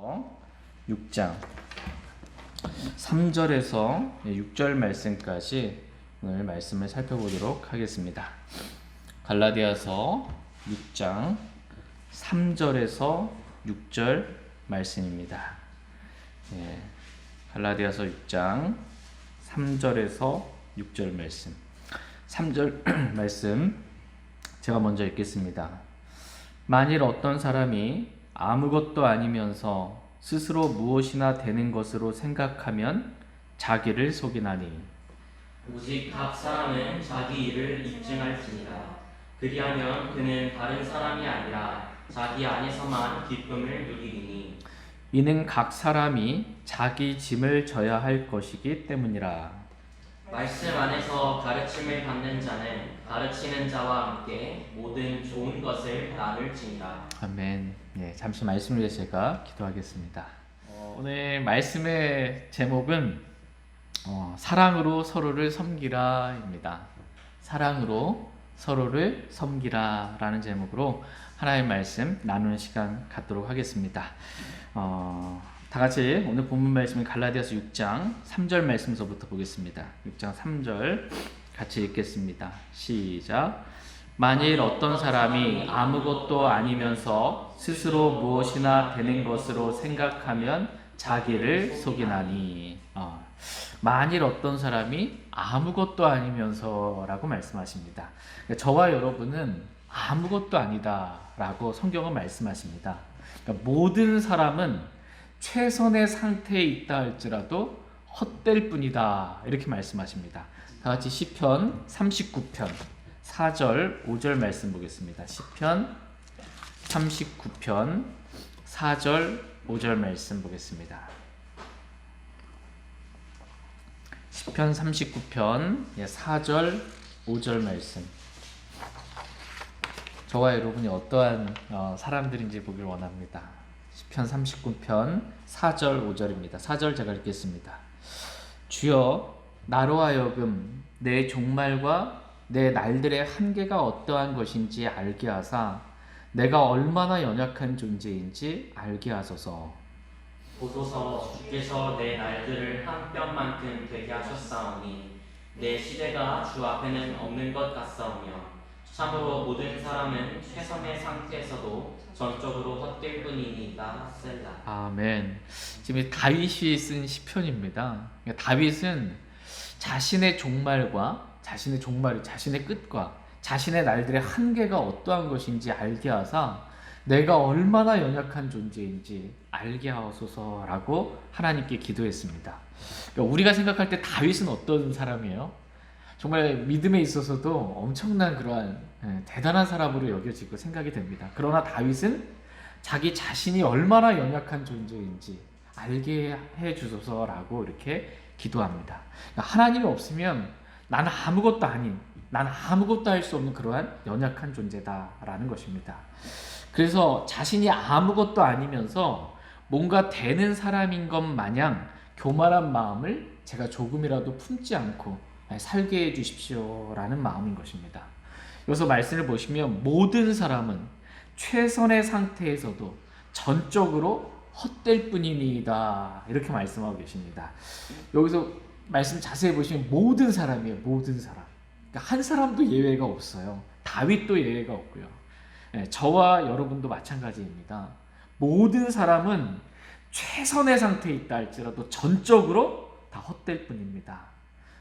6장 3절에서 6절 말씀까지 오늘 말씀을 살펴보도록 하겠습니다. 갈라디아서 6장 3절에서 6절 말씀입니다. 갈라디아서 6장 3절에서 6절 말씀. 3절 말씀 제가 먼저 읽겠습니다. 만일 어떤 사람이 아무것도 아니면서 스스로 무엇이나 되는 것으로 생각하면 자기를 속이나니 오직 각 사람은 자기 일을 입증할지니라. 그리하면 그는 다른 사람이 아니라 자기 안에서만 기쁨을 누리리니 이는 각 사람이 자기 짐을 져야 할 것이기 때문이라. 말씀 안에서 가르침을 받는 자는 가르치는 자와 함께 모든 좋은 것을 나눌지니라. 아멘. 잠시 말씀을 위해 제가 기도하겠습니다. 오늘 말씀의 제목은 사랑으로 서로를 섬기라입니다. 사랑으로 서로를 섬기라라는 제목으로 하나님의 말씀 나누는 시간 갖도록 하겠습니다. 다 같이 오늘 본문 말씀은 갈라디아서 6장 3절 말씀서부터 보겠습니다. 6장 3절 같이 읽겠습니다. 시작. 만일 어떤 사람이 아무것도 아니면서 스스로 무엇이나 되는 것으로 생각하면 자기를 속이나니. 만일 어떤 사람이 아무것도 아니면서 라고 말씀하십니다. 저와 여러분은 아무것도 아니다 라고 성경은 말씀하십니다. 그러니까 모든 사람은 최선의 상태에 있다 할지라도 헛될 뿐이다 이렇게 말씀하십니다. 다 같이 시편 39편 4절 5절 말씀 보겠습니다. 시편 39편 4절 5절 말씀 보겠습니다. 시편 39편 4절 5절 말씀. 저와 여러분이 어떠한 사람들인지 보길 원합니다. 시편 39편 4절 5절입니다. 4절 제가 읽겠습니다. 주여 나로 하여금 내 종말과 내 날들의 한계가 어떠한 것인지 알게 하사 내가 얼마나 연약한 존재인지 알게 하소서. 보소서 주께서 내 날들을 한 뼘만큼 되게 하셨사오니 내 시대가 주 앞에는 없는 것 같사오며 참으로 모든 사람은 최선의 상태에서도 전적으로 헛될 뿐이니이다. 셀라. 아멘. 지금 다윗이 쓴 시편입니다. 다윗은 자신의 종말과 자신의 끝과 자신의 날들의 한계가 어떠한 것인지 알게 하사 내가 얼마나 연약한 존재인지 알게 하소서라고 하나님께 기도했습니다. 그러니까 우리가 생각할 때 다윗은 어떤 사람이에요? 정말 믿음에 있어서도 엄청난 그러한 대단한 사람으로 여겨지고 생각이 됩니다. 그러나 다윗은 자기 자신이 얼마나 연약한 존재인지 알게 해주소서라고 이렇게 기도합니다. 그러니까 하나님이 없으면 나는 아무것도 아닌, 나는 아무것도 할 수 없는 그러한 연약한 존재다라는 것입니다. 그래서 자신이 아무것도 아니면서 뭔가 되는 사람인 것 마냥 교만한 마음을 제가 조금이라도 품지 않고 살게 해주십시오라는 마음인 것입니다. 여기서 말씀을 보시면 모든 사람은 최선의 상태에서도 전적으로 헛될 뿐이니이다 이렇게 말씀하고 계십니다. 여기서 말씀 자세히 보시면 모든 사람이에요. 모든 사람. 그러니까 한 사람도 예외가 없어요. 다윗도 예외가 없고요. 저와 여러분도 마찬가지입니다. 모든 사람은 최선의 상태에 있다 할지라도 전적으로 다 헛될 뿐입니다.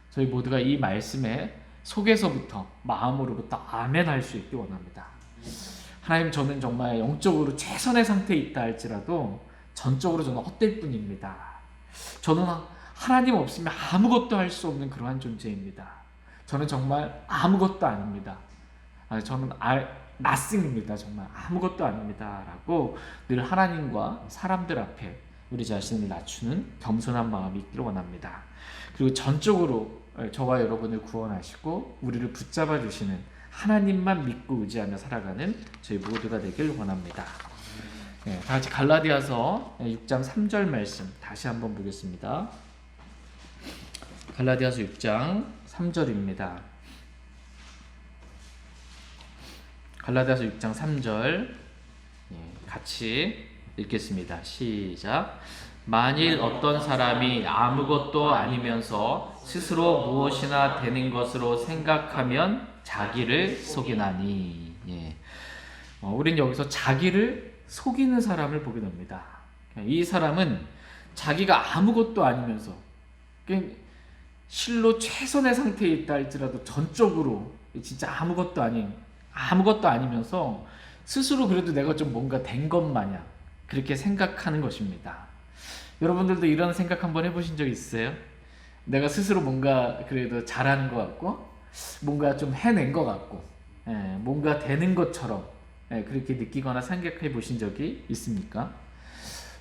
저희 모두가 이 말씀에 속에서부터 마음으로부터 아멘 할 수 있기 원합니다. 하나님, 저는 정말 영적으로 최선의 상태에 있다 할지라도 전적으로 저는 헛될 뿐입니다. 저는 하나님 없으면 아무것도 할 수 없는 그러한 존재입니다. 저는 정말 아무것도 아닙니다. 저는 nothing입니다. 정말 아무것도 아닙니다. 라고 늘 하나님과 사람들 앞에 우리 자신을 낮추는 겸손한 마음이 있기를 원합니다. 그리고 전적으로 저와 여러분을 구원하시고 우리를 붙잡아 주시는 하나님만 믿고 의지하며 살아가는 저희 모두가 되길 원합니다. 다 같이 갈라디아서 6장 3절 말씀 다시 한번 보겠습니다. 갈라디아서 6장 3절입니다. 갈라디아서 6장 3절 같이 읽겠습니다. 시작. 만일 어떤 사람이 아무것도 아니면서 스스로 무엇이나 되는 것으로 생각하면 자기를 속이나니. 예. 우린 여기서 자기를 속이는 사람을 보게 됩니다. 이 사람은 자기가 아무것도 아니면서 실로 최선의 상태에 있다 할지라도 전적으로 진짜 아무것도 아니면서 스스로 그래도 내가 좀 뭔가 된 것 마냥 그렇게 생각하는 것입니다. 여러분들도 이런 생각 한번 해보신 적 있으세요? 내가 스스로 뭔가 그래도 잘하는 것 같고 뭔가 좀 해낸 것 같고 뭔가 되는 것처럼 그렇게 느끼거나 생각해 보신 적이 있습니까?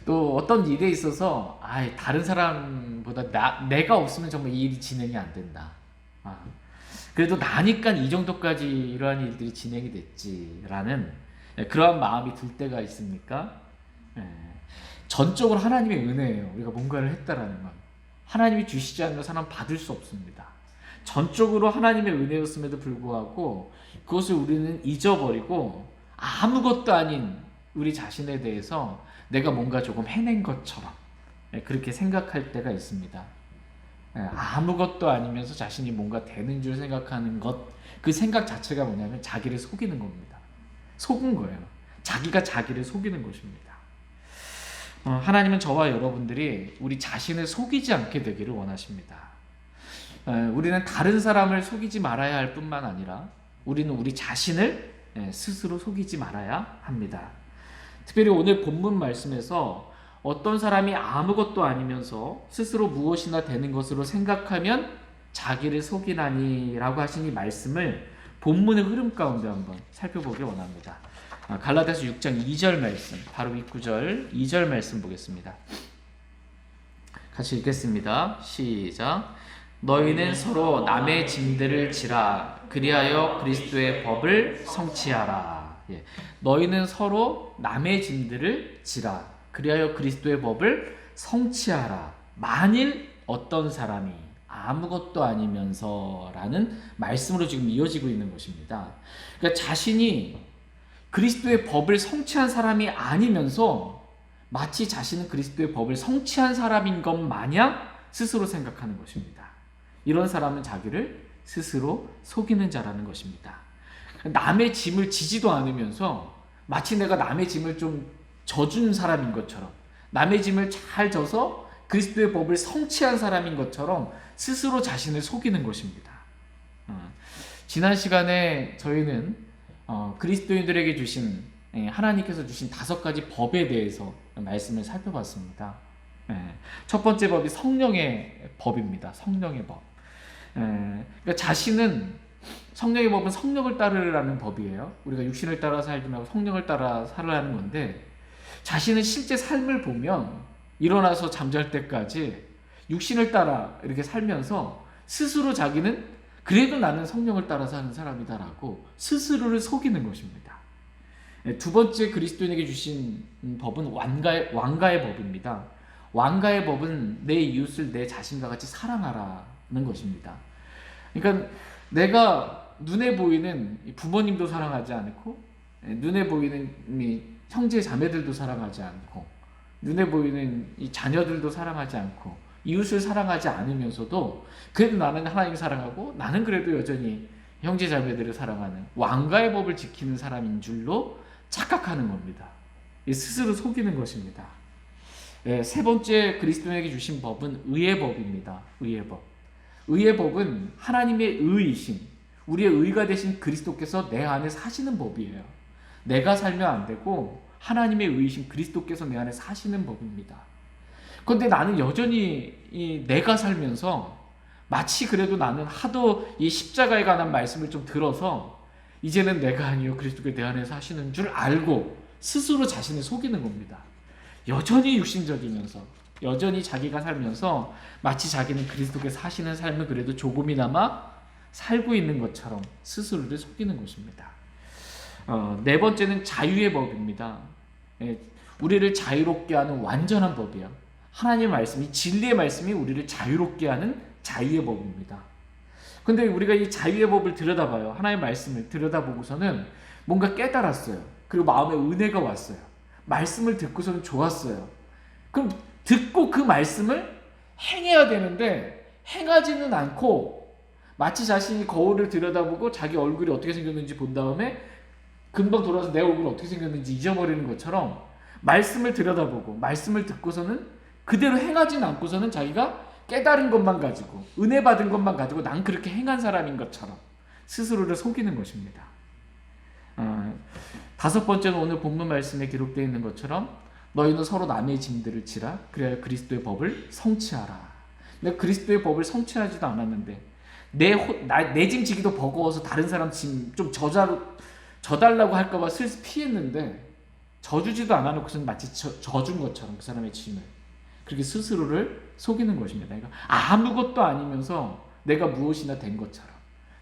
또 어떤 일에 있어서 다른 사람보다 내가 없으면 정말 이 일이 진행이 안 된다. 그래도 나니까 이 정도까지 이러한 일들이 진행이 됐지라는 그러한 마음이 들 때가 있습니까? 전적으로 하나님의 은혜예요. 우리가 뭔가를 했다라는 건. 하나님이 주시지 않는 사람 받을 수 없습니다. 전적으로 하나님의 은혜였음에도 불구하고 그것을 우리는 잊어버리고 아무것도 아닌 우리 자신에 대해서 내가 뭔가 조금 해낸 것처럼 그렇게 생각할 때가 있습니다. 아무것도 아니면서 자신이 뭔가 되는 줄 생각하는 것, 그 생각 자체가 뭐냐면 자기를 속이는 겁니다. 속은 거예요. 자기가 자기를 속이는 것입니다. 하나님은 저와 여러분들이 우리 자신을 속이지 않게 되기를 원하십니다. 우리는 다른 사람을 속이지 말아야 할 뿐만 아니라 우리는 우리 자신을 스스로 속이지 말아야 합니다. 특별히 오늘 본문 말씀에서 어떤 사람이 아무것도 아니면서 스스로 무엇이나 되는 것으로 생각하면 자기를 속이나니 라고 하신 이 말씀을 본문의 흐름 가운데 한번 살펴보길 원합니다. 갈라디아서 6장 2절 말씀, 바로 이 구절 2절 말씀 보겠습니다. 같이 읽겠습니다. 시작. 너희는 서로 남의 짐들을 지라 그리하여 그리스도의 법을 성취하라. 너희는 서로 남의 짐들을 지라 그리하여 그리스도의 법을 성취하라. 만일 어떤 사람이 아무것도 아니면서 라는 말씀으로 지금 이어지고 있는 것입니다. 그러니까 자신이 그리스도의 법을 성취한 사람이 아니면서 마치 자신은 그리스도의 법을 성취한 사람인 것 마냥 스스로 생각하는 것입니다. 이런 사람은 자기를 스스로 속이는 자라는 것입니다. 남의 짐을 지지도 않으면서 마치 내가 남의 짐을 좀 져준 사람인 것처럼, 남의 짐을 잘 져서 그리스도의 법을 성취한 사람인 것처럼 스스로 자신을 속이는 것입니다. 지난 시간에 저희는 그리스도인들에게 주신 하나님께서 주신 5가지 법에 대해서 말씀을 살펴봤습니다. 첫 번째 법이 성령의 법입니다. 성령의 법. 그러니까 자신은 성령의 법은 성령을 따르라는 법이에요. 우리가 육신을 따라 살지 말고 성령을 따라 살라는 건데, 자신은 실제 삶을 보면 일어나서 잠잘 때까지 육신을 따라 이렇게 살면서 스스로 자기는 그래도 나는 성령을 따라 사는 사람이다라고 스스로를 속이는 것입니다. 두 번째 그리스도인에게 주신 법은 왕가의 법입니다. 왕가의 법은 내 이웃을 내 자신과 같이 사랑하라는 것입니다. 그러니까 내가 눈에 보이는 부모님도 사랑하지 않고, 눈에 보이는 형제 자매들도 사랑하지 않고, 눈에 보이는 이 자녀들도 사랑하지 않고, 이웃을 사랑하지 않으면서도 그래도 나는 하나님을 사랑하고 나는 그래도 여전히 형제 자매들을 사랑하는 왕가의 법을 지키는 사람인 줄로 착각하는 겁니다. 스스로 속이는 것입니다. 세 번째 그리스도인에게 주신 법은 의의 법입니다. 의의 법. 의의 법은 하나님의 의이신, 우리의 의가 되신 그리스도께서 내 안에 사시는 법이에요. 내가 살면 안 되고 하나님의 의이신 그리스도께서 내 안에 사시는 법입니다. 그런데 나는 여전히 내가 살면서 마치 그래도 나는 하도 이 십자가에 관한 말씀을 좀 들어서 이제는 내가 아니요 그리스도가 내 안에 사시는 줄 알고 스스로 자신을 속이는 겁니다. 여전히 육신적이면서, 여전히 자기가 살면서 마치 자기는 그리스도께서 사시는 삶을 그래도 조금이나마 살고 있는 것처럼 스스로를 속이는 것입니다. 네 번째는 자유의 법입니다. 우리를 자유롭게 하는 완전한 법이에요. 하나님의 말씀이, 진리의 말씀이 우리를 자유롭게 하는 자유의 법입니다. 근데 우리가 이 자유의 법을 들여다봐요. 하나님의 말씀을 들여다보고서는 뭔가 깨달았어요. 그리고 마음에 은혜가 왔어요. 말씀을 듣고서는 좋았어요. 그럼 듣고 그 말씀을 행해야 되는데 행하지는 않고 마치 자신이 거울을 들여다보고 자기 얼굴이 어떻게 생겼는지 본 다음에 금방 돌아와서 내 얼굴이 어떻게 생겼는지 잊어버리는 것처럼 말씀을 들여다보고 말씀을 듣고서는 그대로 행하지는 않고서는 자기가 깨달은 것만 가지고 은혜 받은 것만 가지고 난 그렇게 행한 사람인 것처럼 스스로를 속이는 것입니다. 다섯 번째는 오늘 본문 말씀에 기록되어 있는 것처럼 너희는 서로 남의 짐들을 지라 그래야 그리스도의 법을 성취하라. 내가 그리스도의 법을 성취하지도 않았는데 내 짐 지기도 버거워서 다른 사람 짐 좀 져달라고 할까봐 슬슬 피했는데 져주지도 않아놓고서는 마치 져준 것처럼 그 사람의 짐을 그렇게 스스로를 속이는 것입니다. 그러니까 아무것도 아니면서 내가 무엇이나 된 것처럼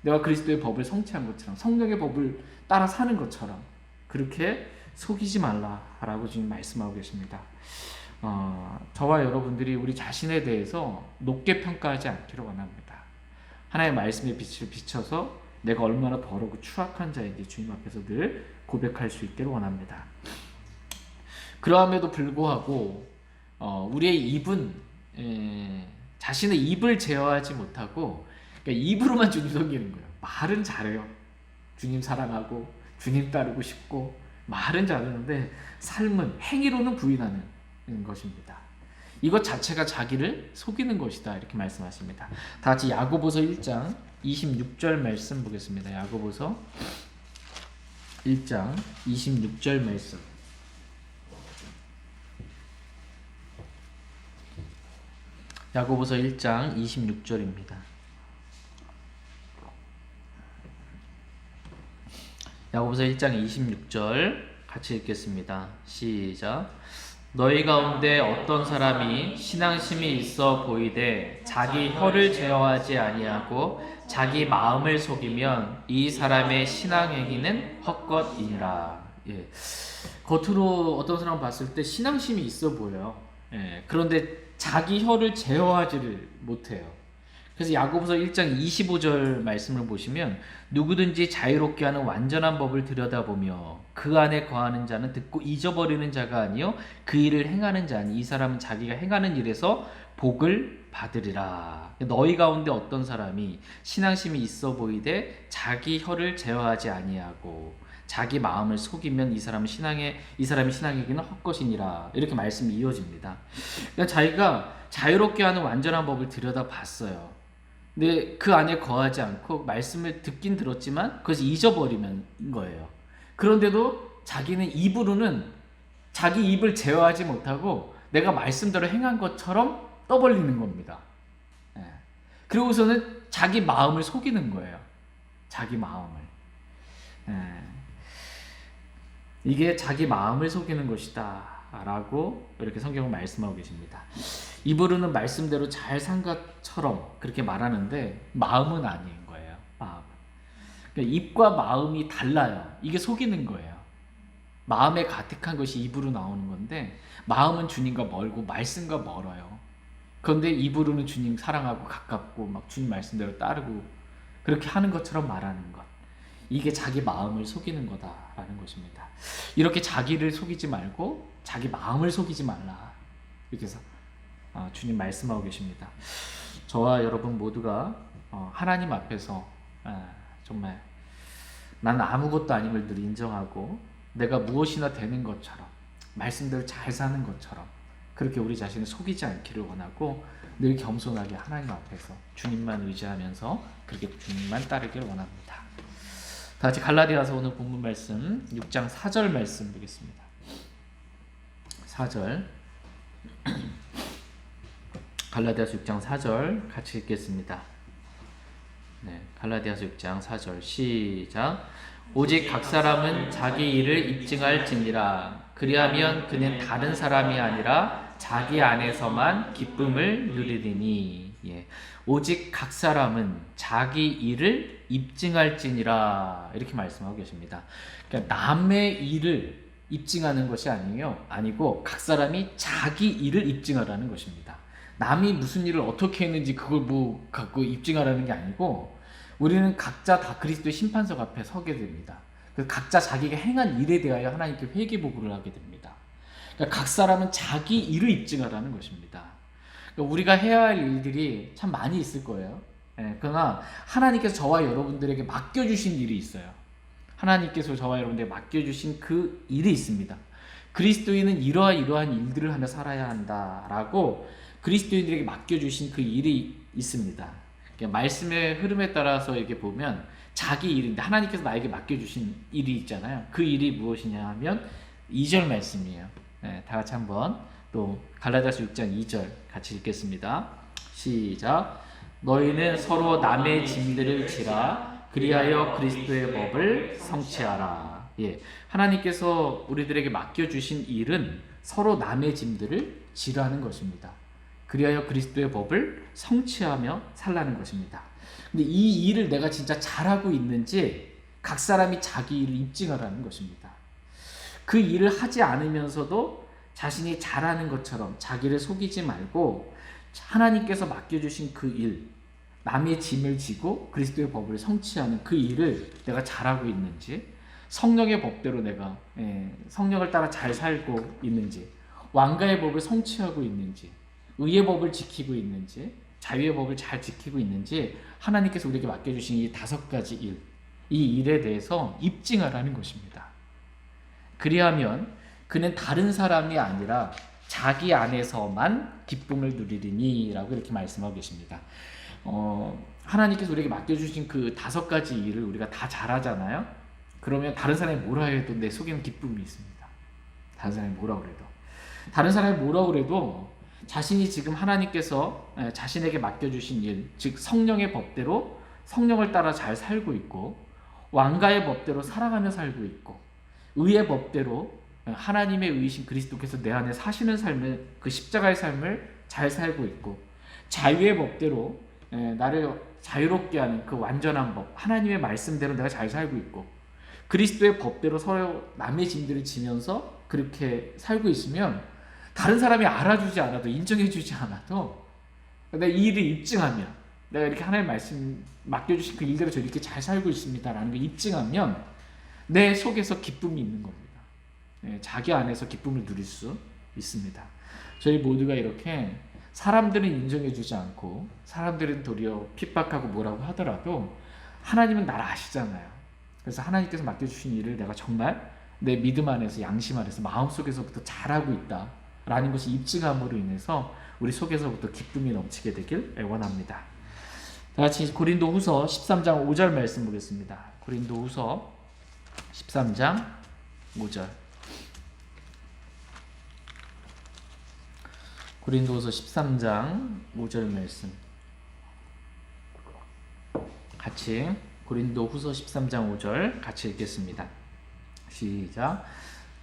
내가 그리스도의 법을 성취한 것처럼 성령의 법을 따라 사는 것처럼 그렇게 속이지 말라라고 지금 말씀하고 계십니다. 저와 여러분들이 우리 자신에 대해서 높게 평가하지 않기를 원합니다. 하나님의 말씀의 빛을 비춰서 내가 얼마나 더럽고 추악한 자인지 주님 앞에서 늘 고백할 수 있기를 원합니다. 그러함에도 불구하고 우리의 입은 자신의 입을 제어하지 못하고 그러니까 입으로만 주님 섬기는 거예요. 말은 잘해요. 주님 사랑하고 주님 따르고 싶고 말은 잘하는데 삶은 행위로는 부인하는 것입니다. 이것 자체가 자기를 속이는 것이다 이렇게 말씀하십니다. 다 같이 야고보서 1장 26절 말씀 보겠습니다. 야고보서 1장 26절 말씀. 야고보서 1장 26절입니다. 야고보서 1장 26절 같이 읽겠습니다. 시작. 너희 가운데 어떤 사람이 신앙심이 있어 보이되 자기 혀를 제어하지 아니하고 자기 마음을 속이면 이 사람의 신앙행위는 헛것이니라. 예. 겉으로 어떤 사람 봤을 때 신앙심이 있어 보여요. 예. 그런데 자기 혀를 제어하지를 못해요. 그래서 야고보서 1장 25절 말씀을 보시면 누구든지 자유롭게 하는 완전한 법을 들여다보며 그 안에 거하는 자는 듣고 잊어버리는 자가 아니요 그 일을 행하는 자니 이 사람은 자기가 행하는 일에서 복을 받으리라. 너희 가운데 어떤 사람이 신앙심이 있어 보이되 자기 혀를 제어하지 아니하고 자기 마음을 속이면 이 사람이 신앙에게는 헛것이니라. 이렇게 말씀이 이어집니다. 그러니까 자기가 자유롭게 하는 완전한 법을 들여다봤어요. 근데 그 안에 거하지 않고 말씀을 듣긴 들었지만 그것을 잊어버리는 거예요. 그런데도 자기는 입으로는 자기 입을 제어하지 못하고 내가 말씀대로 행한 것처럼 떠벌리는 겁니다. 예. 그리고서는 자기 마음을 속이는 거예요. 자기 마음을. 예. 이게 자기 마음을 속이는 것이다 라고 이렇게 성경은 말씀하고 계십니다. 입으로는 말씀대로 잘 산 것처럼 그렇게 말하는데 마음은 아닌 거예요. 마음은. 그러니까 입과 마음이 달라요. 이게 속이는 거예요. 마음에 가득한 것이 입으로 나오는 건데 마음은 주님과 멀고 말씀과 멀어요. 그런데 입으로는 주님 사랑하고 가깝고 막 주님 말씀대로 따르고 그렇게 하는 것처럼 말하는 것. 이게 자기 마음을 속이는 거다라는 것입니다. 이렇게 자기를 속이지 말고 자기 마음을 속이지 말라. 이렇게 해서 주님 말씀하고 계십니다. 저와 여러분 모두가 하나님 앞에서 정말 나는 아무것도 아님을 늘 인정하고 내가 무엇이나 되는 것처럼 말씀대로 잘 사는 것처럼 그렇게 우리 자신을 속이지 않기를 원하고 늘 겸손하게 하나님 앞에서 주님만 의지하면서 그렇게 주님만 따르기를 원합니다. 다 같이 갈라디아서 오늘 본문 말씀 6장 4절 말씀 보겠습니다. 4절 갈라디아서 6장 4절 같이 읽겠습니다. 네, 갈라디아서 6장 4절 시작. 오직 각 사람은 자기 일을 입증할지니라. 그리하면 그는 다른 사람이 아니라 자기 안에서만 기쁨을 누리리니. 예. 오직 각 사람은 자기 일을 입증할지니라. 이렇게 말씀하고 계십니다. 그러니까 남의 일을 입증하는 것이 아니고 각 사람이 자기 일을 입증하라는 것입니다. 남이 무슨 일을 어떻게 했는지 그걸 뭐 갖고 입증하라는 게 아니고 우리는 각자 다 그리스도의 심판석 앞에 서게 됩니다. 그래서 각자 자기가 행한 일에 대하여 하나님께 회개보고를 하게 됩니다. 그러니까 각 사람은 자기 일을 입증하라는 것입니다. 그러니까 우리가 해야 할 일들이 참 많이 있을 거예요. 그러나 하나님께서 저와 여러분들에게 맡겨주신 일이 있어요. 하나님께서 저와 여러분들에게 맡겨주신 그 일이 있습니다. 그리스도인은 이러한 일들을 하며 살아야 한다라고 그리스도인들에게 맡겨주신 그 일이 있습니다. 그러니까 말씀의 흐름에 따라서 이렇게 보면 자기 일인데 하나님께서 나에게 맡겨주신 일이 있잖아요. 그 일이 무엇이냐 하면 2절 말씀이에요. 다 같이 한번 또 갈라디아서 6장 2절 같이 읽겠습니다. 시작. 너희는 서로 남의 짐들을 지라 그리하여 그리스도의 법을 성취하라. 예, 하나님께서 우리들에게 맡겨주신 일은 서로 남의 짐들을 지라는 것입니다. 그리하여 그리스도의 법을 성취하며 살라는 것입니다. 근데 이 일을 내가 진짜 잘하고 있는지 각 사람이 자기 일을 입증하라는 것입니다. 그 일을 하지 않으면서도 자신이 잘하는 것처럼 자기를 속이지 말고 하나님께서 맡겨주신 그 일, 남의 짐을 지고 그리스도의 법을 성취하는 그 일을 내가 잘하고 있는지, 성령의 법대로 내가 성령을 따라 잘 살고 있는지, 왕가의 법을 성취하고 있는지, 의의 법을 지키고 있는지, 자유의 법을 잘 지키고 있는지 하나님께서 우리에게 맡겨주신 이 5가지 일, 이 일에 대해서 입증하라는 것입니다. 그리하면 그는 다른 사람이 아니라 자기 안에서만 기쁨을 누리리니 라고 이렇게 말씀하고 계십니다. 하나님께서 우리에게 맡겨주신 그 5가지 일을 우리가 다 잘하잖아요. 그러면 다른 사람이 뭐라 해도 내 속에는 기쁨이 있습니다. 다른 사람이 뭐라 그래도. 다른 사람이 뭐라 그래도 자신이 지금 하나님께서 자신에게 맡겨주신 일, 즉 성령의 법대로 성령을 따라 잘 살고 있고, 왕가의 법대로 살아가며 살고 있고, 의의 법대로 하나님의 의이신 그리스도께서 내 안에 사시는 삶을, 그 십자가의 삶을 잘 살고 있고, 자유의 법대로 나를 자유롭게 하는 그 완전한 법, 하나님의 말씀대로 내가 잘 살고 있고, 그리스도의 법대로 서로 남의 짐들을 지면서 그렇게 살고 있으면 다른 사람이 알아주지 않아도, 인정해주지 않아도 내가 이 일을 입증하면, 내가 이렇게 하나님의 말씀 맡겨주신 그 일대로 저 이렇게 잘 살고 있습니다라는 걸 입증하면 내 속에서 기쁨이 있는 겁니다. 자기 안에서 기쁨을 누릴 수 있습니다. 저희 모두가 이렇게 사람들은 인정해주지 않고 사람들은 도리어 핍박하고 뭐라고 하더라도 하나님은 나를 아시잖아요. 그래서 하나님께서 맡겨주신 일을 내가 정말 내 믿음 안에서, 양심 안에서, 마음속에서부터 잘하고 있다 라는 것이 입증함으로 인해서 우리 속에서부터 기쁨이 넘치게 되길 원합니다. 다 같이 고린도 후서 13장 5절 말씀 보겠습니다. 고린도 후서 13장 5절. 고린도후서 13장 5절 말씀 같이, 고린도후서 13장 5절 같이 읽겠습니다. 시작.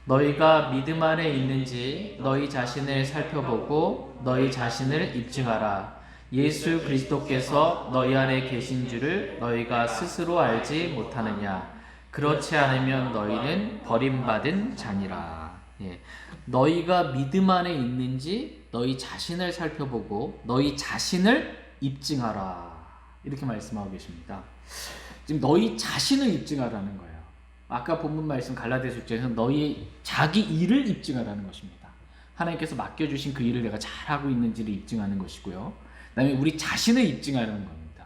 너희가 믿음 안에 있는지 너희 자신을 살펴보고 너희 자신을 입증하라. 예수 그리스도께서 너희 안에 계신 줄을 너희가 스스로 알지 못하느냐. 그렇지 않으면 너희는 버림받은 자니라. 예. 너희가 믿음 안에 있는지 너희 자신을 살펴보고 너희 자신을 입증하라. 이렇게 말씀하고 계십니다. 지금 너희 자신을 입증하라는 거예요. 아까 본문 말씀 갈라디아서 6장에서 너희 자기 일을 입증하라는 것입니다. 하나님께서 맡겨주신 그 일을 내가 잘하고 있는지를 입증하는 것이고요. 그 다음에 우리 자신을 입증하라는 겁니다.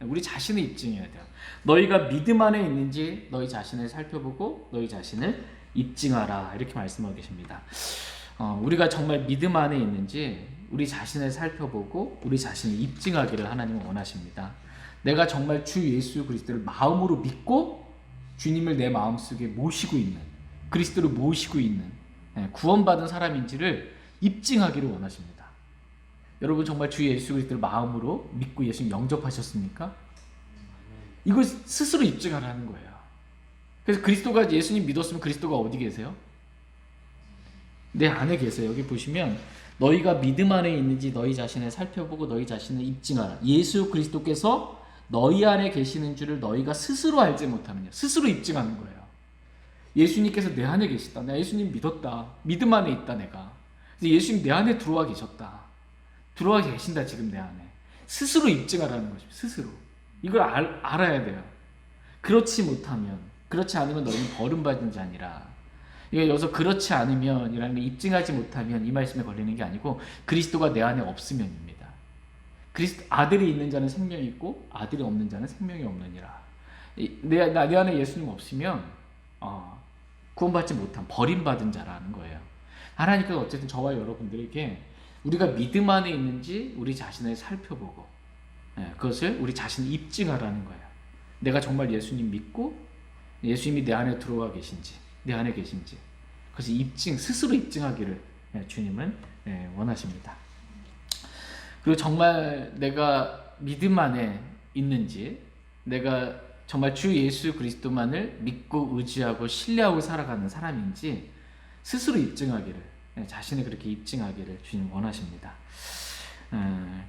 우리 자신을 입증해야 돼요. 너희가 믿음 안에 있는지 너희 자신을 살펴보고 너희 자신을 입증하라. 이렇게 말씀하고 계십니다. 우리가 정말 믿음 안에 있는지 우리 자신을 살펴보고 우리 자신을 입증하기를 하나님은 원하십니다. 내가 정말 주 예수 그리스도를 마음으로 믿고 주님을 내 마음속에 모시고 있는, 그리스도를 모시고 있는 구원받은 사람인지를 입증하기를 원하십니다. 여러분 정말 주 예수 그리스도를 마음으로 믿고 예수님 영접하셨습니까? 이걸 스스로 입증하라는 거예요. 그래서 그리스도가, 예수님 믿었으면 그리스도가 어디 계세요? 내 안에 계세요. 여기 보시면 너희가 믿음 안에 있는지 너희 자신을 살펴보고 너희 자신을 입증하라. 예수 그리스도께서 너희 안에 계시는 줄을 너희가 스스로 알지 못하느냐. 스스로 입증하는 거예요. 예수님께서 내 안에 계시다. 내가 예수님 믿었다. 믿음 안에 있다 내가. 그래서 예수님 내 안에 들어와 계셨다. 들어와 계신다 지금 내 안에. 스스로 입증하라는 것입니다. 스스로. 이걸 알아야 돼요. 그렇지 못하면, 그렇지 않으면 너희는 버림받은 자니라. 이게 여기서 그렇지 않으면이라는 걸 입증하지 못하면 이 말씀에 걸리는 게 아니고 그리스도가 내 안에 없으면입니다. 그리스도 아들이 있는 자는 생명이 있고 아들이 없는 자는 생명이 없느니라. 내 안에 예수님 없으면 구원받지 못한 버림받은 자라는 거예요. 하나님께서 어쨌든 저와 여러분들에게 우리가 믿음 안에 있는지 우리 자신을 살펴보고 그것을 우리 자신을 입증하라는 거예요. 내가 정말 예수님 믿고 예수님이 내 안에 들어와 계신지 내 안에 계신지 그것을 스스로 입증하기를 주님은 원하십니다. 그리고 정말 내가 믿음 안에 있는지 내가 정말 주 예수 그리스도만을 믿고 의지하고 신뢰하고 살아가는 사람인지 스스로 입증하기를 자신을 그렇게 입증하기를 주님 원하십니다.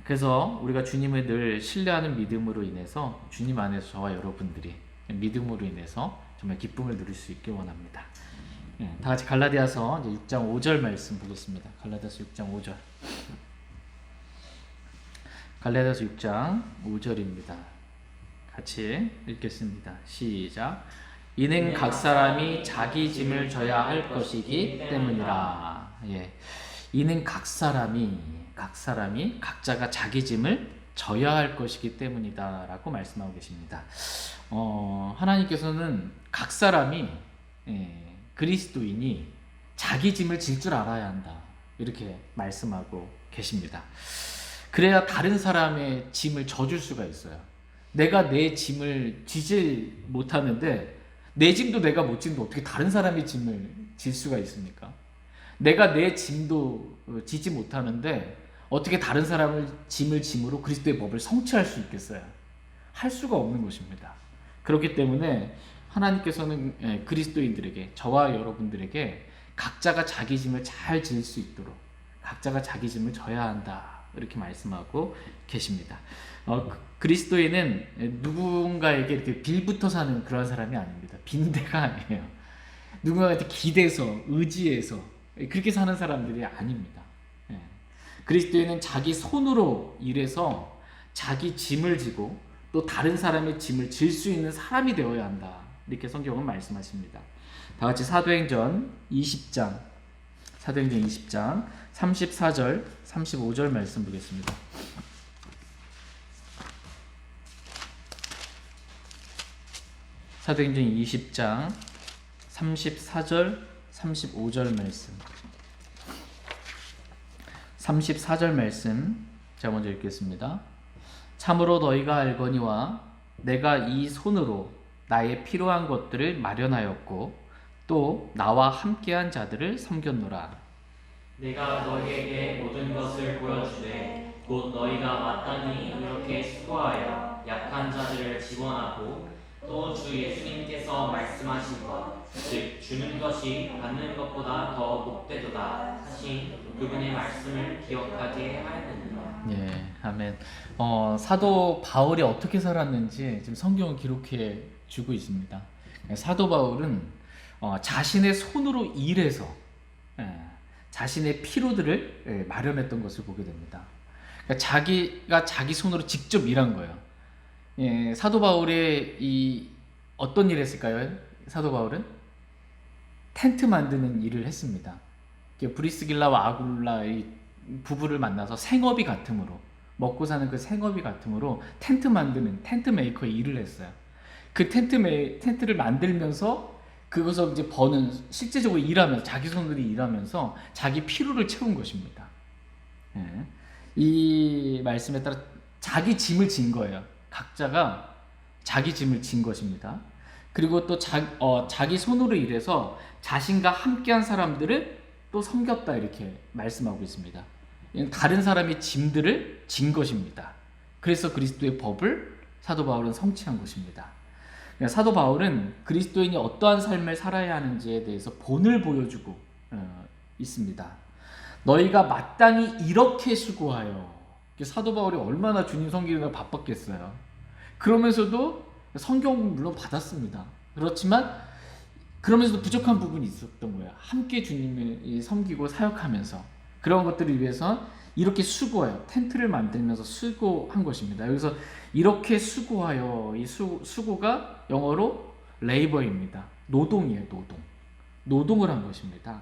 그래서 우리가 주님을 늘 신뢰하는 믿음으로 인해서 주님 안에서 저와 여러분들이 믿음으로 인해서 정말 기쁨을 누릴 수 있길 원합니다. 다 같이 갈라디아서 6장 5절 말씀 보겠습니다. 갈라디아서 6장 5절. 갈라디아서 6장 5절입니다. 같이 읽겠습니다. 시작. 이는 각 사람이 자기 짐을 져야 할 것이기 때문이라. 이는 각 사람이 각자가 자기 짐을 져야 할 것이기 때문이다 라고 말씀하고 계십니다. 하나님께서는 각 사람이 그리스도인이 자기 짐을 질 줄 알아야 한다 이렇게 말씀하고 계십니다. 그래야 다른 사람의 짐을 져줄 수가 있어요. 내가 내 짐을 지질 못하는데 내 짐도 내가 못 지는데 어떻게 다른 사람의 짐을 질 수가 있습니까? 내가 내 짐도 지지 못하는데 어떻게 다른 사람을 짐을 짐으로 그리스도의 법을 성취할 수 있겠어요? 할 수가 없는 것입니다. 그렇기 때문에 하나님께서는 그리스도인들에게 저와 여러분들에게 각자가 자기 짐을 잘 질 수 있도록 각자가 자기 짐을 져야 한다 이렇게 말씀하고 계십니다. 그리스도인은 누군가에게 이렇게 빌붙어 사는 그런 사람이 아닙니다. 빈대가 아니에요. 누군가한테 기대서 의지해서 그렇게 사는 사람들이 아닙니다. 그리스도인은 자기 손으로 일해서 자기 짐을 지고 또 다른 사람의 짐을 질 수 있는 사람이 되어야 한다. 이렇게 성경은 말씀하십니다. 다 같이 사도행전 20장 34절 35절 말씀 보겠습니다. 사도행전 20장 34절 35절 말씀 34절 말씀 제가 먼저 읽겠습니다. 참으로 너희가 알거니와 내가 이 손으로 나의 필요한 것들을 마련하였고 또 나와 함께한 자들을 섬겼노라. 내가 너희에게 모든 것을 보여주되 곧 너희가 마땅히 이렇게 수고하여 약한 자들을 지원하고 또 주 예수님께서 말씀하신 것, 즉 주는 것이 받는 것보다 더 복되도다 하신 그분의 말씀을 기억하게 하였느니라. 아멘. 사도 바울이 어떻게 살았는지 지금 성경은 기록해 주고 있습니다. 사도 바울은 자신의 손으로 일해서 자신의 피로들을 마련했던 것을 보게 됩니다. 그러니까 자기가 자기 손으로 직접 일한 거예요. 사도 바울의 어떤 일을 했을까요? 사도 바울은 텐트 만드는 일을 했습니다. 브리스길라와 아굴라의 부부를 만나서 생업이 같음으로 먹고 사는 그 생업이 같음으로 텐트 만드는 텐트 메이커의 일을 했어요. 그 텐트를 만들면서 그것을 이제 버는 실제적으로 일하면서 자기 손으로 일하면서 자기 피로를 채운 것입니다. 이 말씀에 따라 자기 짐을 진 거예요. 각자가 자기 짐을 진 것입니다. 그리고 또 자기 손으로 일해서 자신과 함께한 사람들을 또 섬겼다 이렇게 말씀하고 있습니다. 다른 사람의 짐들을 진 것입니다. 그래서 그리스도의 법을 사도 바울은 성취한 것입니다. 사도 바울은 그리스도인이 어떠한 삶을 살아야 하는지에 대해서 본을 보여주고 있습니다. 너희가 마땅히 이렇게 수고하여. 사도 바울이 얼마나 주님 섬기느라 바빴겠어요. 그러면서도 성경 물론 받았습니다. 그렇지만 그러면서도 부족한 부분이 있었던 거예요. 함께 주님을 섬기고 사역하면서 그런 것들을 위해서 이렇게 수고하여 텐트를 만들면서 수고한 것입니다. 여기서 이렇게 수고하여 이 수고가 영어로 레이버입니다. 노동이에요. 노동. 노동을 한 것입니다.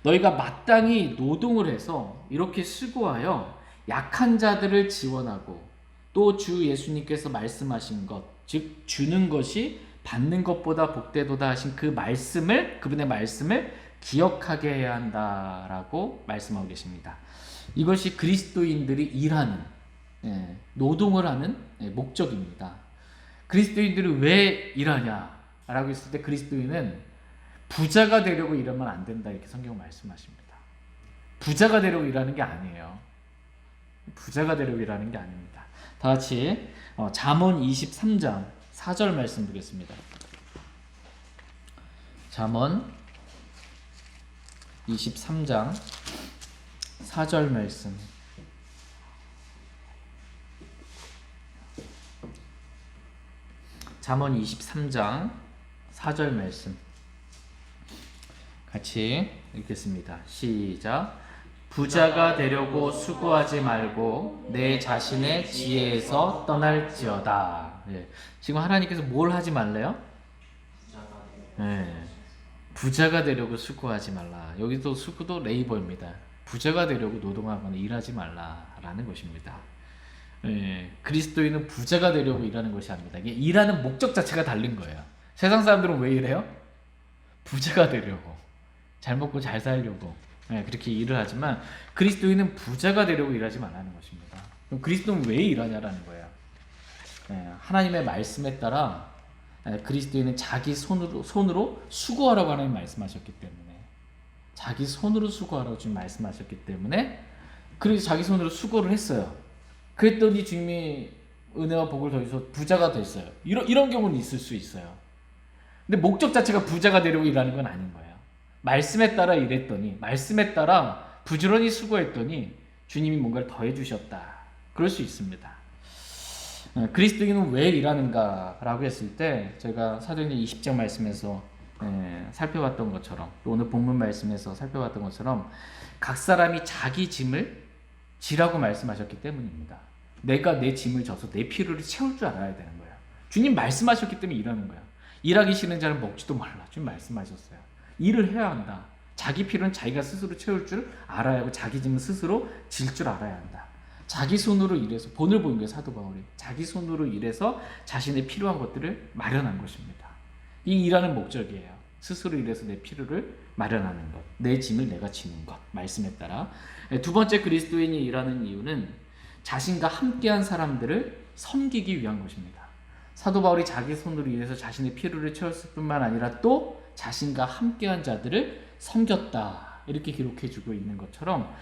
너희가 마땅히 노동을 해서 이렇게 수고하여 약한 자들을 지원하고 또 주 예수님께서 말씀하신 것, 즉 주는 것이 받는 것보다 복되도다 하신 그 말씀을, 그분의 말씀을 기억하게 해야 한다라고 말씀하고 계십니다. 이것이 그리스도인들이 일하는, 노동을 하는 목적입니다. 그리스도인들이 왜 일하냐라고 했을 때 그리스도인은 부자가 되려고 일하면 안 된다, 이렇게 성경은 말씀하십니다. 부자가 되려고 일하는 게 아니에요. 부자가 되려고 일하는 게 아닙니다. 다 같이 잠언 23장 4절 말씀 보겠습니다. 잠언 23장 4절 말씀. 잠언 23장 4절 말씀 같이 읽겠습니다. 시작. 부자가 되려고 수고하지 말고 내 자신의 지혜에서 떠날지어다. 지금 하나님께서 뭘 하지 말래요? 부자가 되려고 수고하지 말라. 여기도 수고도 레이버입니다. 부자가 되려고 노동하거나 일하지 말라라는 것입니다. 그리스도인은 부자가 되려고 일하는 것이 아닙니다. 이게 일하는 목적 자체가 다른 거예요. 세상 사람들은 왜 일해요? 부자가 되려고, 잘 먹고 잘 살려고 그렇게 일을 하지만 그리스도인은 부자가 되려고 일하지 말라는 것입니다. 그럼 그리스도는 왜 일하냐라는 거예요. 하나님의 말씀에 따라 그리스도인은 자기 손으로 수고하라고 하나님 말씀하셨기 때문에, 자기 손으로 수고하라고 지금 말씀하셨기 때문에 그래서 자기 손으로 수고를 했어요. 그랬더니 주님이 은혜와 복을 더해서 부자가 됐어요. 이런 경우는 있을 수 있어요. 근데 목적 자체가 부자가 되려고 일하는 건 아닌 거예요. 말씀에 따라 일했더니, 말씀에 따라 부지런히 수고했더니 주님이 뭔가를 더해 주셨다. 그럴 수 있습니다. 그리스도인은 왜 일하는가 라고 했을 때 제가 사도행전 20장 말씀에서 살펴봤던 것처럼, 또 오늘 본문 말씀에서 살펴봤던 것처럼 각 사람이 자기 짐을 지라고 말씀하셨기 때문입니다. 내가 내 짐을 져서 내 필요를 채울 줄 알아야 되는 거예요. 주님 말씀하셨기 때문에 일하는 거예요. 일하기 싫은 자는 먹지도 말라. 주님 말씀하셨어요. 일을 해야 한다. 자기 필요는 자기가 스스로 채울 줄 알아야 하고 자기 짐은 스스로 질 줄 알아야 한다. 자기 손으로 일해서, 본을 보인 거예요. 사도 바울이 자기 손으로 일해서 자신의 필요한 것들을 마련한 것입니다. 이 일하는 목적이에요. 스스로 일해서 내 필요를 마련하는 것, 내 짐을 내가 지는 것, 말씀에 따라. 두 번째, 그리스도인이 일하는 이유는 자신과 함께한 사람들을 섬기기 위한 것입니다. 사도 바울이 자기 손으로 일해서 자신의 필요를 채웠을 뿐만 아니라 또 자신과 함께한 자들을 섬겼다, 이렇게 기록해주고 있는 것처럼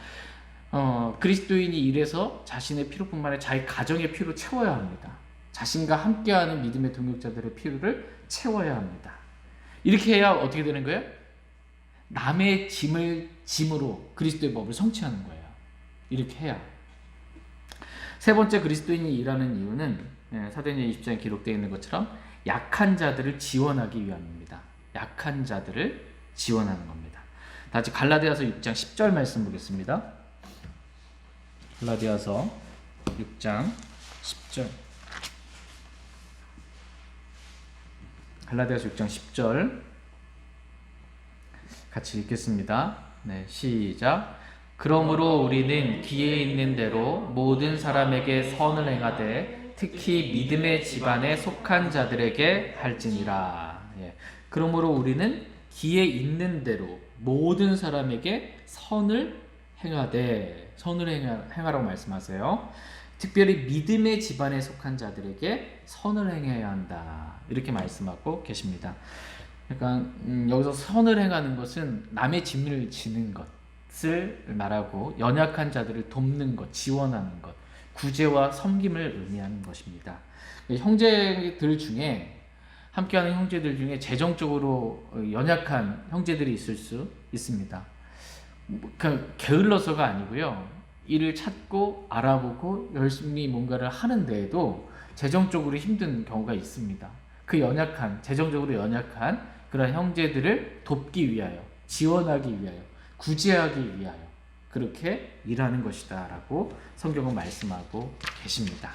그리스도인이 일해서 자신의 필요뿐만 아니라 자기 가정의 필요를 채워야 합니다. 자신과 함께하는 믿음의 동역자들의 필요를 채워야 합니다. 이렇게 해야 어떻게 되는 거예요? 남의 짐으로 그리스도의 법을 성취하는 거예요. 이렇게 해야. 세 번째, 그리스도인이 일하는 이유는 사도행전 20장에 기록되어 있는 것처럼 약한 자들을 지원하기 위함입니다. 약한 자들을 지원하는 겁니다. 다시 갈라디아서 6장 10절 말씀 보겠습니다. 갈라디아서 6장 10절. 갈라디아서 6장 10절 같이 읽겠습니다. 네, 시작. 그러므로 우리는 기회 있는 대로 모든 사람에게 선을 행하되 특히 믿음의 집안에 속한 자들에게 할지니라. 그러므로 우리는 기회 있는 대로 모든 사람에게 선을 행하되, 선을 행하라고 말씀하세요. 특별히 믿음의 집안에 속한 자들에게 선을 행해야 한다, 이렇게 말씀하고 계십니다. 그러니까 여기서 선을 행하는 것은 남의 짐을 지는 것을 말하고 연약한 자들을 돕는 것, 지원하는 것, 구제와 섬김을 의미하는 것입니다. 형제들 중에, 함께하는 형제들 중에 재정적으로 연약한 형제들이 있을 수 있습니다. 게을러서가 아니고요, 일을 찾고 알아보고 열심히 뭔가를 하는데에도 재정적으로 힘든 경우가 있습니다. 그 연약한, 재정적으로 연약한 그런 형제들을 돕기 위하여, 지원하기 위하여, 구제하기 위하여 그렇게 일하는 것이다 라고 성경은 말씀하고 계십니다.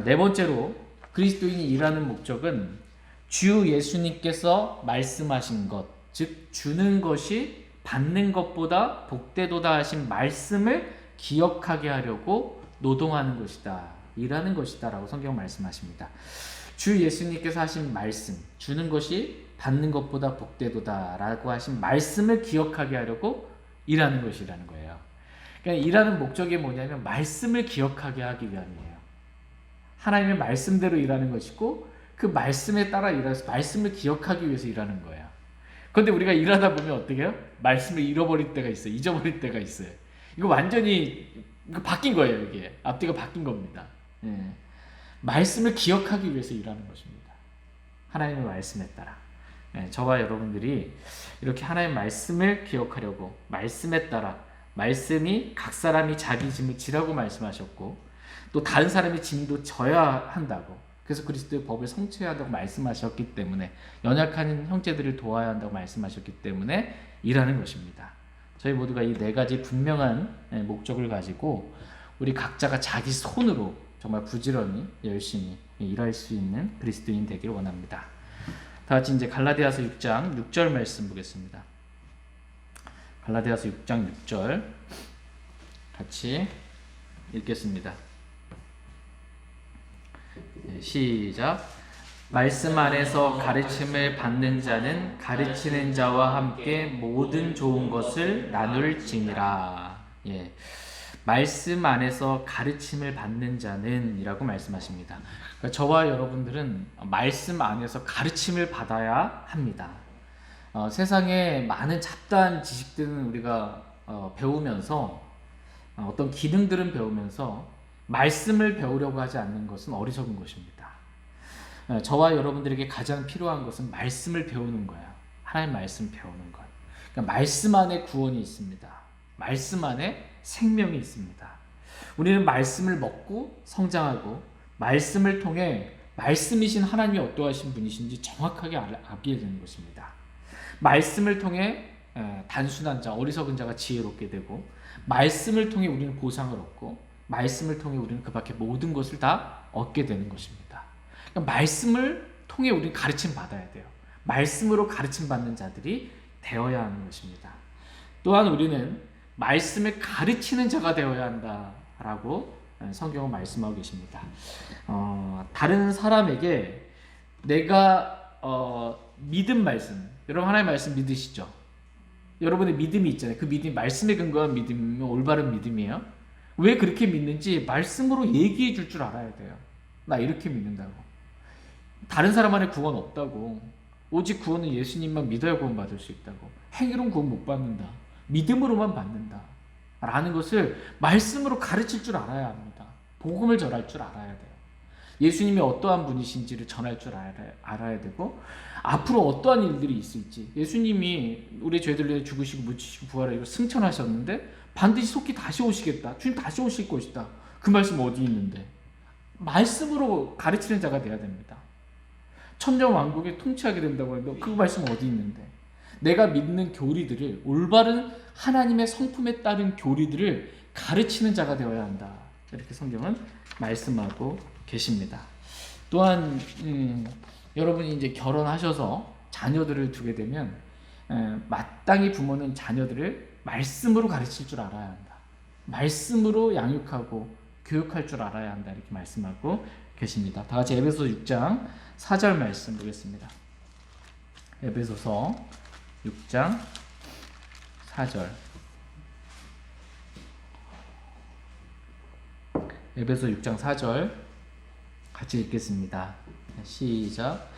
네 번째로, 그리스도인이 일하는 목적은 주 예수님께서 말씀하신 것, 즉 주는 것이 받는 것보다 복되도다 하신 말씀을 기억하게 하려고 노동하는 것이다. 일하는 것이다. 라고 성경 말씀하십니다. 주 예수님께서 하신 말씀, 주는 것이 받는 것보다 복되도다 라고 하신 말씀을 기억하게 하려고 일하는 것이라는 거예요. 그러니까 일하는 목적이 뭐냐면 말씀을 기억하게 하기 위함이에요. 하나님의 말씀대로 일하는 것이고 그 말씀에 따라 일해서 말씀을 기억하기 위해서 일하는 거예요. 그런데 우리가 일하다 보면 어떻게 해요? 말씀을 잃어버릴 때가 있어요. 잊어버릴 때가 있어요. 이거 완전히 이거 바뀐 거예요. 이게 앞뒤가 바뀐 겁니다. 예. 말씀을 기억하기 위해서 일하는 것입니다. 하나님의 말씀에 따라. 예, 저와 여러분들이 이렇게 하나님의 말씀을 기억하려고 말씀에 따라 말씀이 각 사람이 자기 짐을 지라고 말씀하셨고 또 다른 사람의 짐도 져야 한다고 그래서 그리스도의 법을 성취해야 한다고 말씀하셨기 때문에 연약한 형제들을 도와야 한다고 말씀하셨기 때문에 일하는 것입니다. 저희 모두가 이 네 가지 분명한 목적을 가지고 우리 각자가 자기 손으로 정말 부지런히 열심히 일할 수 있는 그리스도인 되길 원합니다. 다 같이 이제 갈라디아서 6장 6절 말씀 보겠습니다. 갈라디아서 6장 6절 같이 읽겠습니다. 시작. 말씀 안에서 가르침을 받는 자는 가르치는 자와 함께 모든 좋은 것을 나눌지니라. 예. 말씀 안에서 가르침을 받는 자는 이라고 말씀하십니다. 그러니까 저와 여러분들은 말씀 안에서 가르침을 받아야 합니다. 세상에 많은 잡다한 지식들은 우리가 배우면서 어떤 기능들은 배우면서 말씀을 배우려고 하지 않는 것은 어리석은 것입니다. 저와 여러분들에게 가장 필요한 것은 말씀을 배우는 거예요. 하나님 말씀 배우는 것. 그러니까 말씀 안에 구원이 있습니다. 말씀 안에 생명이 있습니다. 우리는 말씀을 먹고 성장하고 말씀을 통해 말씀이신 하나님이 어떠하신 분이신지 정확하게 알게 되는 것입니다. 말씀을 통해 단순한 자, 어리석은 자가 지혜롭게 되고 말씀을 통해 우리는 보상을 얻고 말씀을 통해 우리는 그 밖에 모든 것을 다 얻게 되는 것입니다. 그러니까 말씀을 통해 우리는 가르침 받아야 돼요. 말씀으로 가르침 받는 자들이 되어야 하는 것입니다. 또한 우리는 말씀을 가르치는 자가 되어야 한다라고 성경은 말씀하고 계십니다. 다른 사람에게 내가 믿은 말씀, 여러분 하나님의 말씀 믿으시죠? 여러분의 믿음이 있잖아요. 그 믿음이 말씀에 근거한 믿음이면 올바른 믿음이에요. 왜 그렇게 믿는지 말씀으로 얘기해 줄 줄 알아야 돼요. 나 이렇게 믿는다고. 다른 사람 안에 구원 없다고. 오직 구원은 예수님만 믿어야 구원받을 수 있다고. 행위로는 구원 못 받는다. 믿음으로만 받는다. 라는 것을 말씀으로 가르칠 줄 알아야 합니다. 복음을 전할 줄 알아야 돼요. 예수님이 어떠한 분이신지를 전할 줄 알아야 되고 앞으로 어떠한 일들이 있을지 예수님이 우리 죄들 위해 죽으시고 묻히시고 부활하시고 승천하셨는데 반드시 속히 다시 오시겠다. 주님 다시 오실 것이다. 그 말씀 어디 있는데? 말씀으로 가르치는 자가 돼야 됩니다. 천정왕국에 통치하게 된다고 해도 그 말씀 어디 있는데? 내가 믿는 교리들을 올바른 하나님의 성품에 따른 교리들을 가르치는 자가 되어야 한다. 이렇게 성경은 말씀하고 계십니다. 또한 여러분이 이제 결혼하셔서 자녀들을 두게 되면 마땅히 부모는 자녀들을 말씀으로 가르칠 줄 알아야 한다. 말씀으로 양육하고 교육할 줄 알아야 한다. 이렇게 말씀하고 계십니다. 다 같이 에베소서 6장 4절 말씀 보겠습니다. 에베소서 6장 4절. 에베소 6장 4절 같이 읽겠습니다. 시작.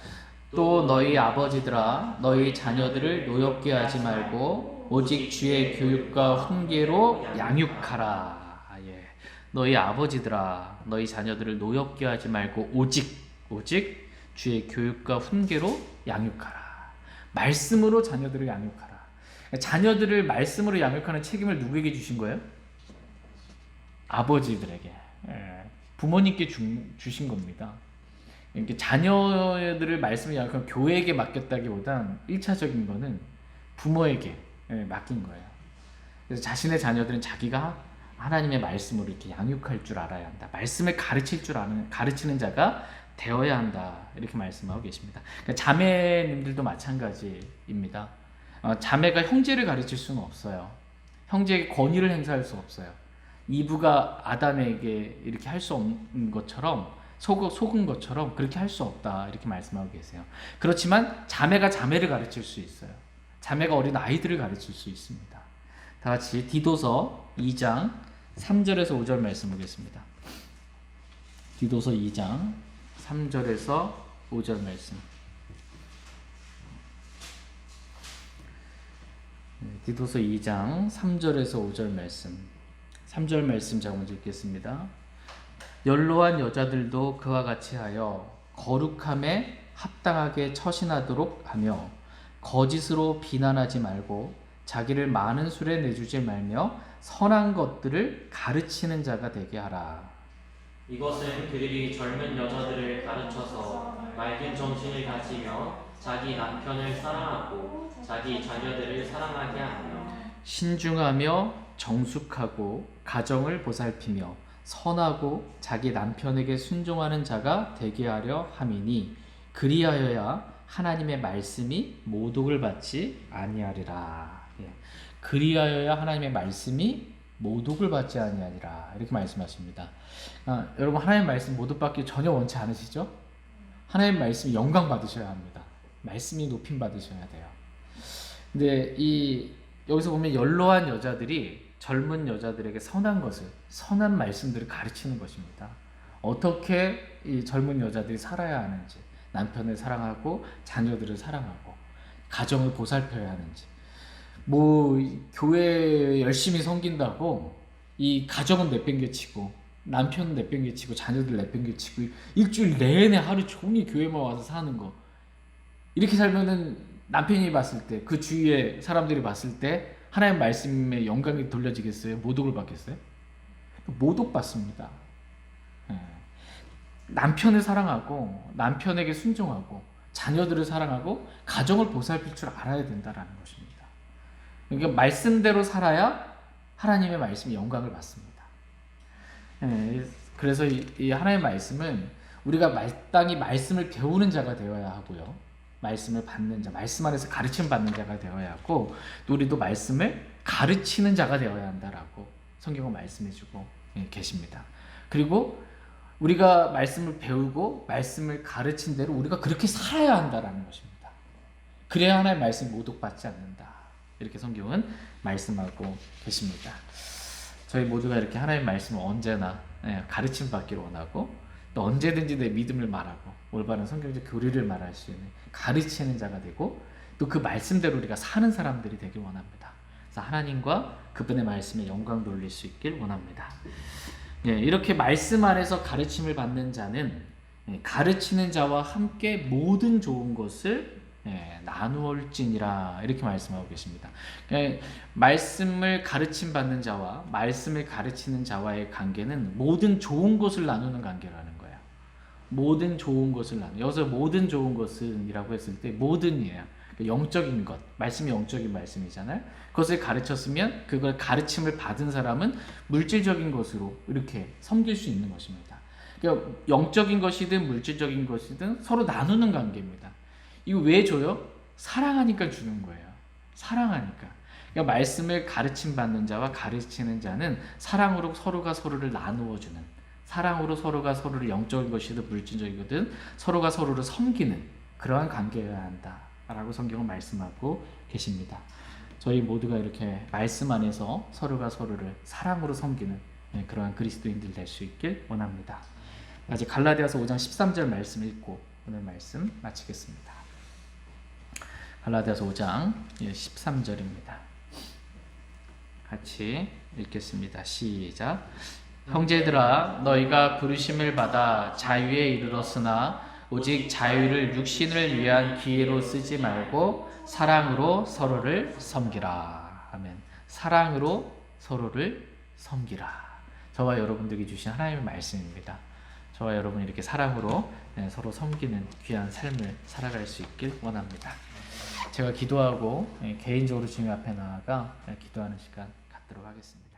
또 너희 아버지들아 너희 자녀들을 노엽게 하지 말고 오직 주의 교육과 훈계로 양육하라. 예. 너희 아버지들아 너희 자녀들을 노엽게 하지 말고 오직 주의 교육과 훈계로 양육하라. 말씀으로 자녀들을 양육하라. 자녀들을 말씀으로 양육하는 책임을 누구에게 주신 거예요? 아버지들에게. 부모님께 주신 겁니다. 이렇게 자녀들을 말씀을 양육하면 교회에게 맡겼다기보단 1차적인 거는 부모에게 맡긴 거예요. 그래서 자신의 자녀들은 자기가 하나님의 말씀으로 이렇게 양육할 줄 알아야 한다. 말씀을 가르칠 줄 아는 가르치는 자가 되어야 한다. 이렇게 말씀하고 계십니다. 그러니까 자매님들도 마찬가지입니다. 자매가 형제를 가르칠 수는 없어요. 형제에게 권위를 행사할 수 없어요. 이브가 아담에게 이렇게 할 수 없는 것처럼 속은 것처럼 그렇게 할 수 없다 이렇게 말씀하고 계세요. 그렇지만 자매가 자매를 가르칠 수 있어요. 자매가 어린 아이들을 가르칠 수 있습니다. 다 같이 디도서 2장 3절에서 5절 말씀 보겠습니다. 디도서 2장 3절에서 5절 말씀. 디도서 2장 3절에서 5절 말씀. 3절 말씀 제가 먼저 읽겠습니다. 연로한 여자들도 그와 같이 하여 거룩함에 합당하게 처신하도록 하며 거짓으로 비난하지 말고 자기를 많은 술에 내주지 말며 선한 것들을 가르치는 자가 되게 하라. 이것은 그들이 젊은 여자들을 가르쳐서 맑은 정신을 가지며 자기 남편을 사랑하고 자기 자녀들을 사랑하게 하며 신중하며 정숙하고 가정을 보살피며 선하고 자기 남편에게 순종하는 자가 되게 하려 함이니 그리하여야 하나님의 말씀이 모독을 받지 아니하리라. 그리하여야 하나님의 말씀이 모독을 받지 아니하리라 이렇게 말씀하십니다. 여러분 하나님의 말씀 모독받기 전혀 원치 않으시죠? 하나님의 말씀 영광 받으셔야 합니다. 말씀이 높임 받으셔야 돼요. 근데 여기서 보면 연로한 여자들이 젊은 여자들에게 선한 것을, 선한 말씀들을 가르치는 것입니다. 어떻게 이 젊은 여자들이 살아야 하는지, 남편을 사랑하고 자녀들을 사랑하고 가정을 보살펴야 하는지, 교회 열심히 섬긴다고 이 가정은 내팽개치고 남편은 내팽개치고 자녀들 내팽개치고 일주일 내내 하루 종일 교회만 와서 사는 거, 이렇게 살면은 남편이 봤을 때, 그 주위에 사람들이 봤을 때 하나님 말씀의 영광이 돌려지겠어요? 모독을 받겠어요? 모독받습니다. 남편을 사랑하고 남편에게 순종하고 자녀들을 사랑하고 가정을 보살필 줄 알아야 된다라는 것입니다. 그러니까 말씀대로 살아야 하나님의 말씀이 영광을 받습니다. 그래서 이 하나님의 말씀은 우리가 마땅히 말씀을 배우는 자가 되어야 하고요. 말씀을 받는 자, 말씀 안에서 가르침 받는 자가 되어야 하고, 또 우리도 말씀을 가르치는 자가 되어야 한다라고 성경은 말씀해주고 계십니다. 그리고 우리가 말씀을 배우고 말씀을 가르친 대로 우리가 그렇게 살아야 한다라는 것입니다. 그래야 하나님의 말씀이 모독받지 않는다. 이렇게 성경은 말씀하고 계십니다. 저희 모두가 이렇게 하나님의 말씀을 언제나 가르침 받기를 원하고, 또 언제든지 내 믿음을 말하고 올바른 성경적 교리를 말할 수 있는 가르치는 자가 되고, 또 그 말씀대로 우리가 사는 사람들이 되길 원합니다. 그래서 하나님과 그분의 말씀에 영광 돌릴 수 있길 원합니다. 이렇게 말씀 안에서 가르침을 받는 자는 가르치는 자와 함께 모든 좋은 것을 나누올지니라 이렇게 말씀하고 계십니다. 말씀을 가르침 받는 자와 말씀을 가르치는 자와의 관계는 모든 좋은 것을 나누는 관계라는 거예요. 모든 좋은 것을 여기서 모든 좋은 것은 이라고 했을 때 모든이에요. 영적인 것, 말씀이 영적인 말씀이잖아요. 그것을 가르쳤으면 그걸 가르침을 받은 사람은 물질적인 것으로 이렇게 섬길 수 있는 것입니다. 그러니까 영적인 것이든 물질적인 것이든 서로 나누는 관계입니다. 이거 왜 줘요? 사랑하니까 주는 거예요. 사랑하니까. 그러니까 말씀을 가르침 받는 자와 가르치는 자는 사랑으로 서로가 서로를 나누어 주는, 사랑으로 서로가 서로를 영적인 것이든 물질적이든 서로가 서로를 섬기는 그러한 관계여야 한다라고 성경은 말씀하고 계십니다. 저희 모두가 이렇게 말씀 안에서 서로가 서로를 사랑으로 섬기는 그러한 그리스도인들 될 수 있길 원합니다. 아직 갈라디아서 5장 13절 말씀 읽고 오늘 말씀 마치겠습니다. 갈라디아서 5장 13절입니다. 같이 읽겠습니다. 시작. 형제들아, 너희가 부르심을 받아 자유에 이르렀으나 오직 자유를 육신을 위한 기회로 쓰지 말고 사랑으로 서로를 섬기라. 아멘. 사랑으로 서로를 섬기라. 저와 여러분들에게 주신 하나님의 말씀입니다. 저와 여러분이 이렇게 사랑으로 서로 섬기는 귀한 삶을 살아갈 수 있길 원합니다. 제가 기도하고 개인적으로 주님 앞에 나아가 기도하는 시간 갖도록 하겠습니다.